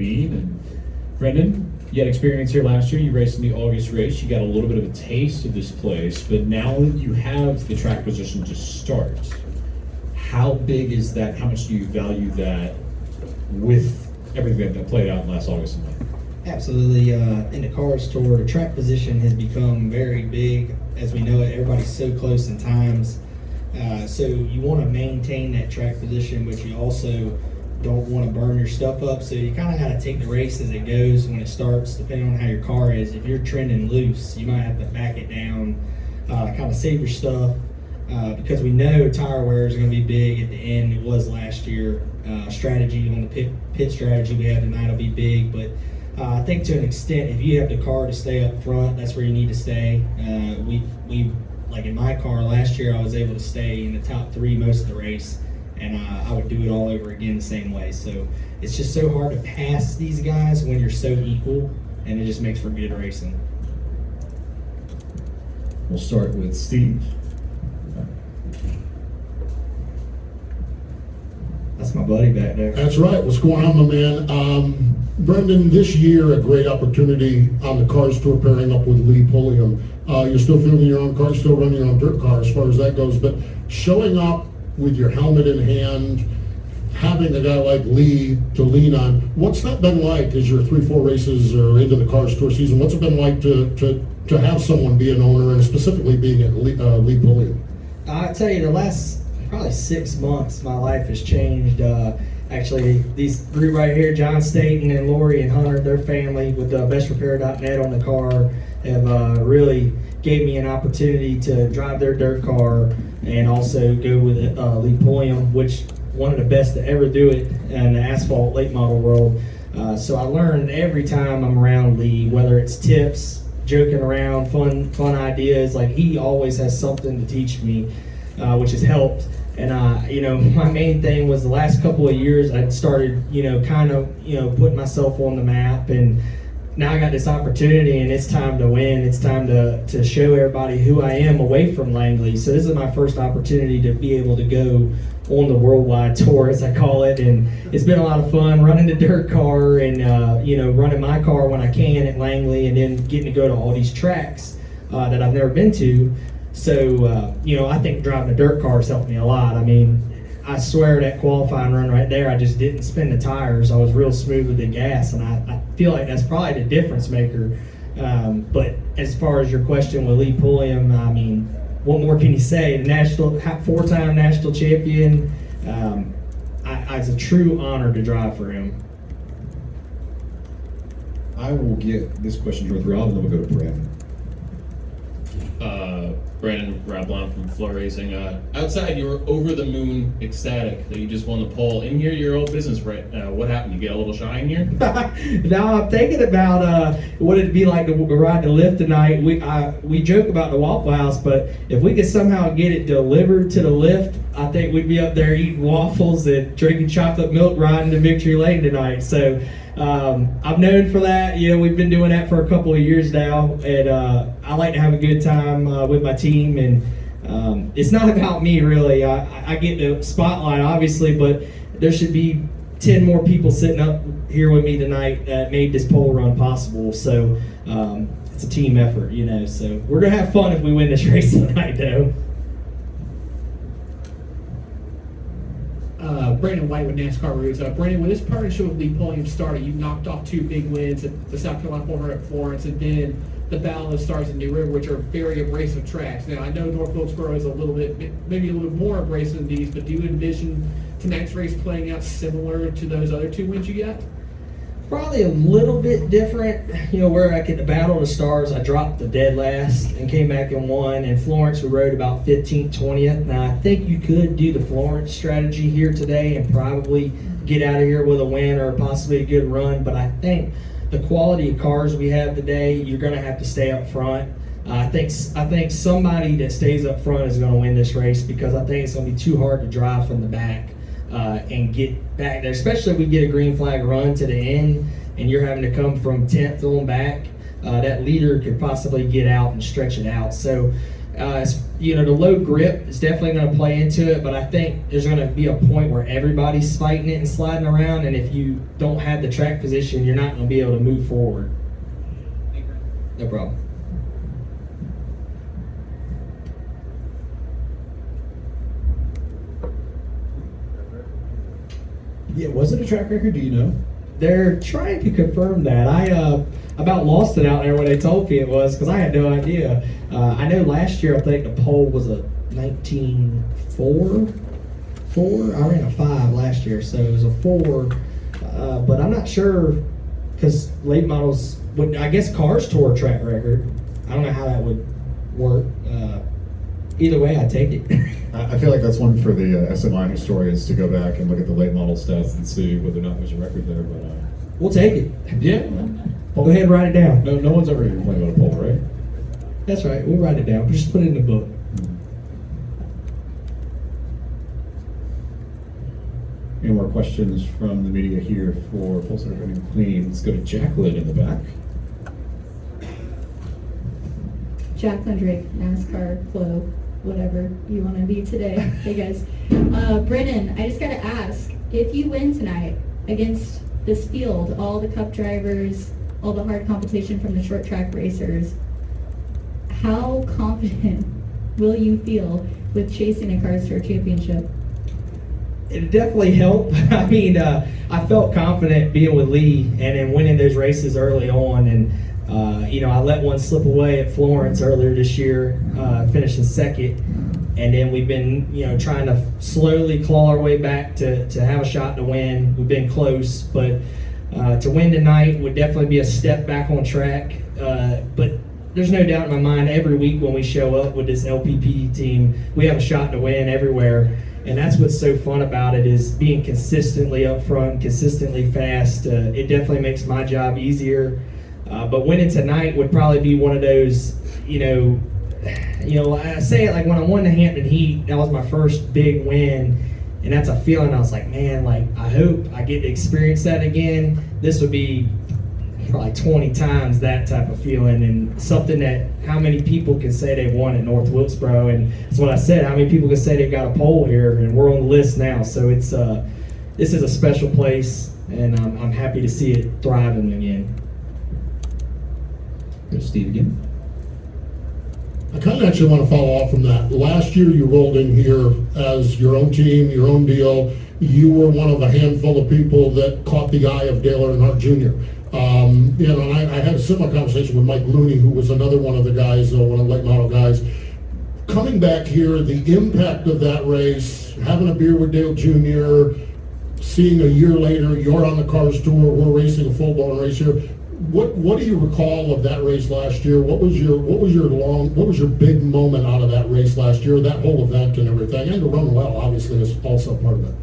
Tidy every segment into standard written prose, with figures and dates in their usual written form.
lead. And Brenden, you had experience here last year. You raced in the August race. You got a little bit of a taste of this place, but now that you have the track position to start, how big is that? How much do you value that with everything that played out last August and May? Absolutely. In the Cars Tour, the track position has become very big. As we know it, everybody's so close in times. So you want to maintain that track position, but you also don't want to burn your stuff up. So you kind of got to take the race as it goes when it starts, depending on how your car is. If you're trending loose, you might have to back it down, kind of save your stuff, because we know tire wear is going to be big at the end. It was last year. Strategy on the pit strategy we have tonight will be big, but I think to an extent, if you have the car to stay up front, that's where you need to stay. We like in my car last year, I was able to stay in the top 3 most of the race, and I would do it all over again the same way. So it's just so hard to pass these guys when you're so equal, and it just makes for good racing. We'll start with Steve. That's my buddy back there. That's right. What's going on, my man? Brenden, this year a great opportunity on the Cars Tour pairing up with Lee Pulliam. You're still fielding your own car, still running your own dirt car as far as that goes, but showing up with your helmet in hand, having a guy like Lee to lean on, what's that been like as your 3-4 races are into the Cars Tour season? What's it been like to have someone be an owner, and specifically being at Lee Pulliam? I tell you, the last probably 6 months, my life has changed. Actually, these 3 right here, John Staten and Lori and Hunter, their family with bestrepair.net on the car, have really gave me an opportunity to drive their dirt car and also go with Lee Pulliam, which one of the best to ever do it in the asphalt late model world. So I learned every time I'm around Lee, whether it's tips, joking around, fun ideas. Like, he always has something to teach me, which has helped. And my main thing was the last couple of years I'd started, putting myself on the map, and now I got this opportunity, and it's time to win. It's time to show everybody who I am away from Langley. So this is my first opportunity to be able to go on the worldwide tour, as I call it, and it's been a lot of fun running the dirt car and running my car when I can at Langley, and then getting to go to all these tracks that I've never been to. So, I think driving a dirt car has helped me a lot. I mean, I swear that qualifying run right there, I just didn't spin the tires. I was real smooth with the gas, and I feel like that's probably the difference maker. But as far as your question with Lee Pulliam, I mean, what more can you say? The 4-time national champion. It's a true honor to drive for him. I will get this question to Rob, and then we'll go to Brenden. Brenden Rablon from Floor Racing. Outside, you were over the moon ecstatic that you just won the pole. In here, your old business, right? What happened? You get a little shy in here? Now I'm thinking about what it'd be like to ride the lift tonight. We joke about the Waffle House, but if we could somehow get it delivered to the lift, I think we'd be up there eating waffles and drinking chocolate milk riding to Victory Lane tonight. So I'm known for that. We've been doing that for a couple of years now, and I like to have a good time with my team, and it's not about me really. I get the spotlight obviously, but there should be 10 more people sitting up here with me tonight that made this pole run possible. So it's a team effort, so we're gonna have fun if we win this race tonight though. Brandon White with NASCAR Roots. Brandon, when this partnership with Lee Pulliam started, you knocked off 2 big wins at the South Carolina 400 at Florence, and then the Battle of the Stars in New River, which are very abrasive tracks. Now, I know North Wilkesboro is maybe a little bit more abrasive than these, but do you envision tonight's race playing out similar to those other 2 wins you got? Probably a little bit different, where like at the Battle of the Stars, I dropped the dead last and came back and won. In Florence, we rode about 15th, 20th. Now, I think you could do the Florence strategy here today and probably get out of here with a win or possibly a good run, but I think the quality of cars we have today, you're going to have to stay up front. I think somebody that stays up front is going to win this race, because I think it's going to be too hard to drive from the back. And get back there, especially if we get a green flag run to the end and you're having to come from 10th on back. That leader could possibly get out and stretch it out. So The low grip is definitely going to play into it, but I think there's going to be a point where everybody's fighting it and sliding around, and if you don't have the track position, you're not going to be able to move forward. No problem. Yeah, was it a track record? Do you know? They're trying to confirm that. I about lost it out there when they told me it was because I had no idea. I know last year I think the pole was a 19.4. I ran a 5 last year, so it was a 4. But I'm not sure because late models would. I guess Cars Tour track record. I don't know how that would work. Either way, I'd take it. I feel like that's one for the SMI historians to go back and look at the late model stats and see whether or not there's a record there. But We'll take it. Yeah. Go ahead and write it down. No one's ever even complained about a poll, right? That's right. We'll write it down. Just put it in the book. Any more questions from the media here for Full Circuit and Clean? Let's go to Jacqueline in the back. Jacqueline Drake, NASCAR, Flow, whatever you want to be today. Hey guys. Brenden, I just got to ask, if you win tonight against this field, all the cup drivers, all the hard competition from the short track racers, how confident will you feel with chasing a Cars Tour championship? It definitely helped. I mean, I felt confident being with Lee and then winning those races early on. And, I let one slip away at Florence earlier this year, finishing second. And then we've been, trying to slowly claw our way back to have a shot to win. We've been close, but to win tonight would definitely be a step back on track. But there's no doubt in my mind, every week when we show up with this LPP team, we have a shot to win everywhere. And that's what's so fun about it, is being consistently up front, consistently fast. It definitely makes my job easier. But winning tonight would probably be one of those, I say it like when I won the Hampton Heat, that was my first big win. And that's a feeling I was like, man, I hope I get to experience that again. This would be probably 20 times that type of feeling, and something that how many people can say they've won at North Wilkesboro. And that's what I said, how many people can say they've got a pole here, and we're on the list now. So it's this is a special place, and I'm happy to see it thriving again. Go to Steve again. I kind of actually want to follow off from that. Last year you rolled in here as your own team, your own deal. You were one of a handful of people that caught the eye of Dale Earnhardt Jr. And I had a similar conversation with Mike Looney, who was another one of the guys, one of the late model guys. Coming back here, the impact of that race, having a beer with Dale Jr., seeing a year later, you're on the Cars Tour, we're racing a full-blown race here. What do you recall of that race last year? What was your big moment out of that race last year, that whole event and everything? And to run well, obviously, is also part of it.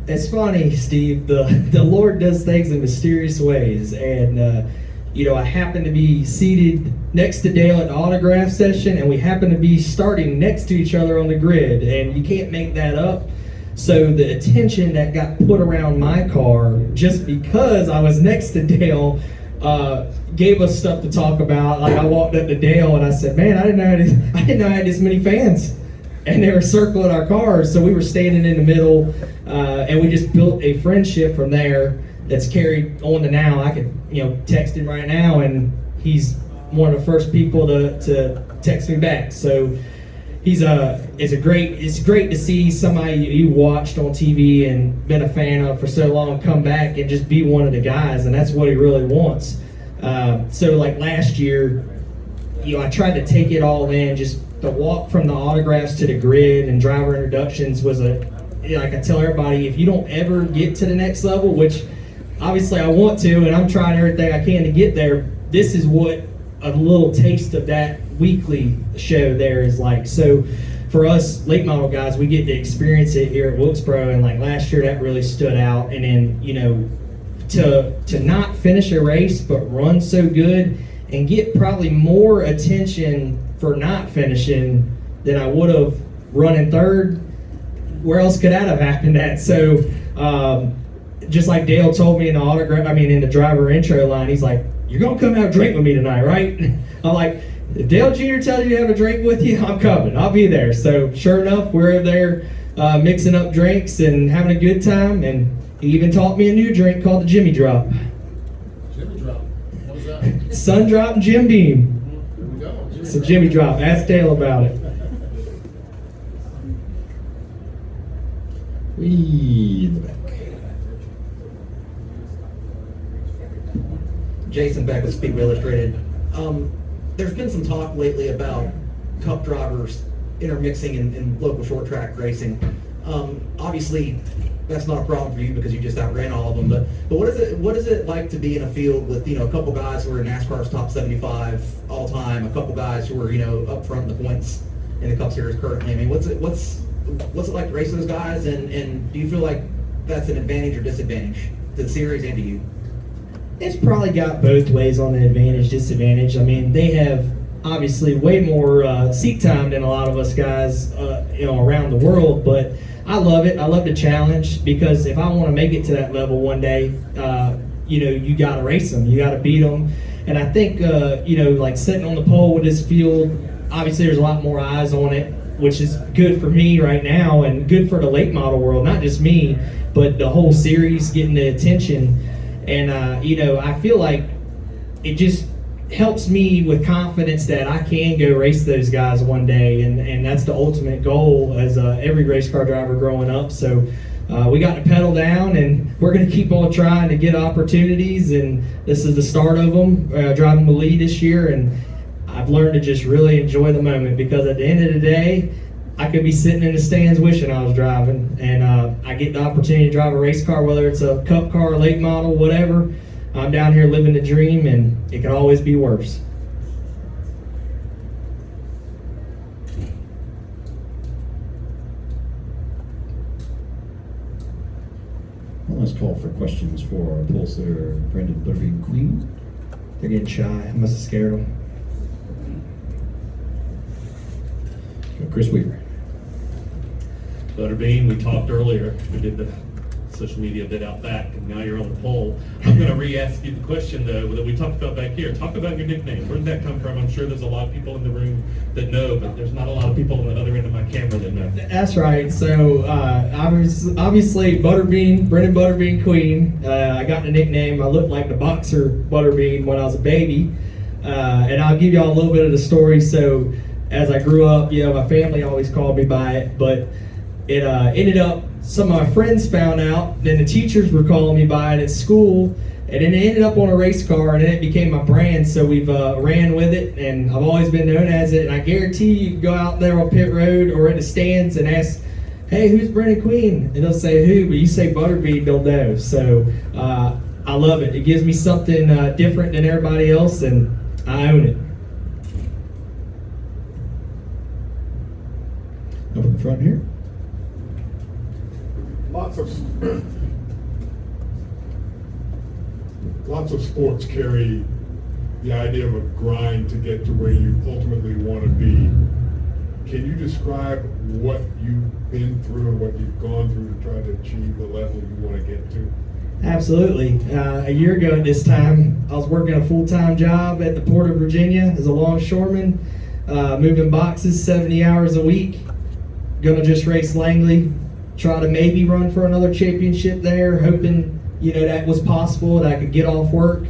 It's funny, Steve. The Lord does things in mysterious ways, and I happened to be seated next to Dale at the autograph session, and we happened to be starting next to each other on the grid, and you can't make that up. So the attention that got put around my car just because I was next to Dale gave us stuff to talk about. Like I walked up to Dale and I said, "Man, I didn't know I had this many fans." And they were circling our cars, so we were standing in the middle, and we just built a friendship from there that's carried on to now. I could, text him right now, and he's one of the first people to text me back. So it's great to see somebody you watched on TV and been a fan of for so long come back and just be one of the guys, and that's what he really wants. So like last year, I tried to take it all in. Just the walk from the autographs to the grid and driver introductions was like I tell everybody, if you don't ever get to the next level, which obviously I want to, and I'm trying everything I can to get there, this is what a little taste of that weekly show there is like. So for us late model guys, we get to experience it here at Wilkesboro, and like last year that really stood out. And then to not finish a race but run so good and get probably more attention for not finishing than I would have running third, where else could that have happened at? So just like Dale told me in the driver intro line, he's like, "You're gonna come out and drink with me tonight, right?" I'm like, if Dale Jr. tells you to have a drink with you, I'm coming. I'll be there. So sure enough, we're there mixing up drinks and having a good time. And he even taught me a new drink called the Jimmy Drop. Jimmy Drop. What is that? Sun Drop and Jim Beam. There we go. It's a Jimmy Drop. Ask Dale about it. We in the back. Jason Beck with Speedway Illustrated. There's been some talk lately about cup drivers intermixing in local short track racing. Obviously, that's not a problem for you because you just outran all of them. But what is it like to be in a field with a couple guys who are in NASCAR's top 75 all time, a couple guys who are up front in the points in the Cup Series currently? I mean, what's it like to race those guys? And do you feel like that's an advantage or disadvantage to the series and to you? It's probably got both ways on the advantage, disadvantage. I mean, they have obviously way more seat time than a lot of us guys, around the world. But I love it. I love the challenge because if I want to make it to that level one day, you got to race them. You got to beat them. And I think, like sitting on the pole with this field, obviously there's a lot more eyes on it, which is good for me right now and good for the late model world. Not just me, but the whole series getting the attention. And, I feel like it just helps me with confidence that I can go race those guys one day. And that's the ultimate goal as every race car driver growing up. So we got to pedal down and we're going to keep on trying to get opportunities. And this is the start of them, driving the lead this year. And I've learned to just really enjoy the moment because at the end of the day, I could be sitting in the stands wishing I was driving, and I get the opportunity to drive a race car, whether it's a cup car, late model, whatever. I'm down here living the dream, and it can always be worse. Well, let's call for questions for our pole sitter, Brenden Butterbean Queen. They're getting shy. I must have scared them. Chris Weaver. Butterbean, we talked earlier, we did the social media bit out back, and now you're on the pole. I'm going to re-ask you the question, though, that we talked about back here. Talk about your nickname. Where did that come from? I'm sure there's a lot of people in the room that know, but there's not a lot of people on the other end of my camera that know. That's right. So obviously Butterbean, Brenden Butterbean Queen. I got the nickname. I looked like the boxer Butterbean when I was a baby. And I'll give y'all a little bit of the story. So as I grew up, my family always called me by it, but it ended up, some of my friends found out, then the teachers were calling me by it at school, and then it ended up on a race car, and then it became my brand, so we've ran with it, and I've always been known as it, and I guarantee you can go out there on pit road or in the stands and ask, hey, who's Brenden Queen? And they'll say who, but you say Butterbean, they'll know. So I love it. It gives me something different than everybody else, and I own it. Up in the front here. Lots of sports carry the idea of a grind to get to where you ultimately want to be. Can you describe what you've been through and what you've gone through to try to achieve the level you want to get to? Absolutely. A year ago at this time, I was working a full-time job at the Port of Virginia as a longshoreman, moving boxes 70 hours a week. Gonna just race Langley, try to maybe run for another championship there, hoping that was possible, that I could get off work.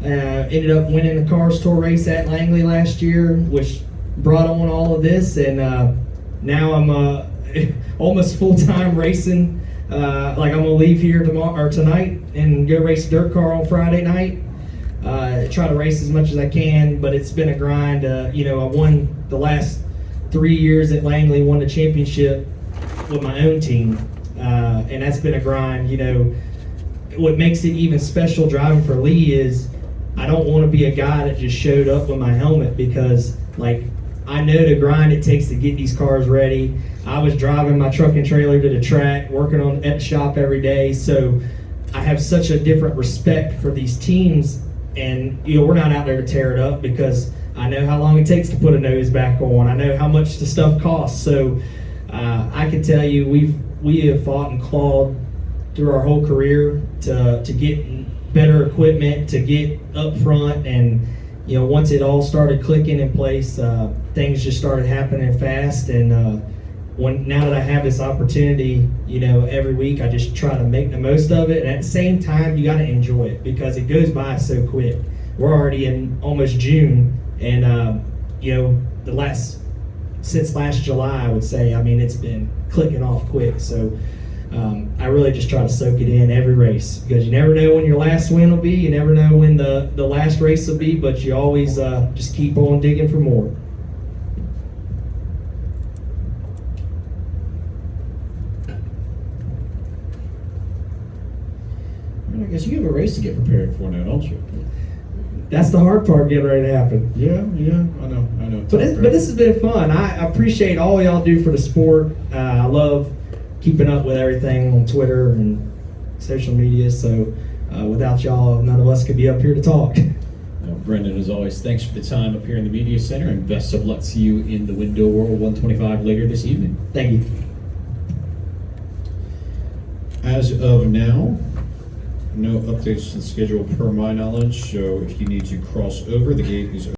Ended up winning the Cars Tour race at Langley last year, which brought on all of this, and now I'm almost full-time racing. Like I'm gonna leave here tomorrow or tonight and go race a dirt car on Friday night. Try to race as much as I can, but it's been a grind. I won the last 3 years at Langley, won the championship with my own team, and that's been a grind. What makes it even special driving for Lee is I don't want to be a guy that just showed up with my helmet, because I know the grind it takes to get these cars ready. I was driving my truck and trailer to the track, working at the shop every day, so I have such a different respect for these teams, and we're not out there to tear it up, because I know how long it takes to put a nose back on. I know how much the stuff costs. So I can tell you we have fought and clawed through our whole career to get better equipment, to get up front, and once it all started clicking in place, things just started happening fast. And now that I have this opportunity, every week I just try to make the most of it. And at the same time, you got to enjoy it because it goes by so quick. We're already in almost June, and since last July, I would say, it's been clicking off quick. So I really just try to soak it in every race because you never know when your last win will be. You never know when the last race will be, but you always just keep on digging for more. I guess you have a race to get prepared for now, don't you? That's the hard part, getting ready to happen. Yeah, I know. But this has been fun. I appreciate all y'all do for the sport. I love keeping up with everything on Twitter and social media. So without y'all, none of us could be up here to talk. Brenden, as always, thanks for the time up here in the media center, and best of luck to you in the Window World 125 later this evening. Thank you. As of now, no updates to the schedule per my knowledge, so if you need to cross over, the gate is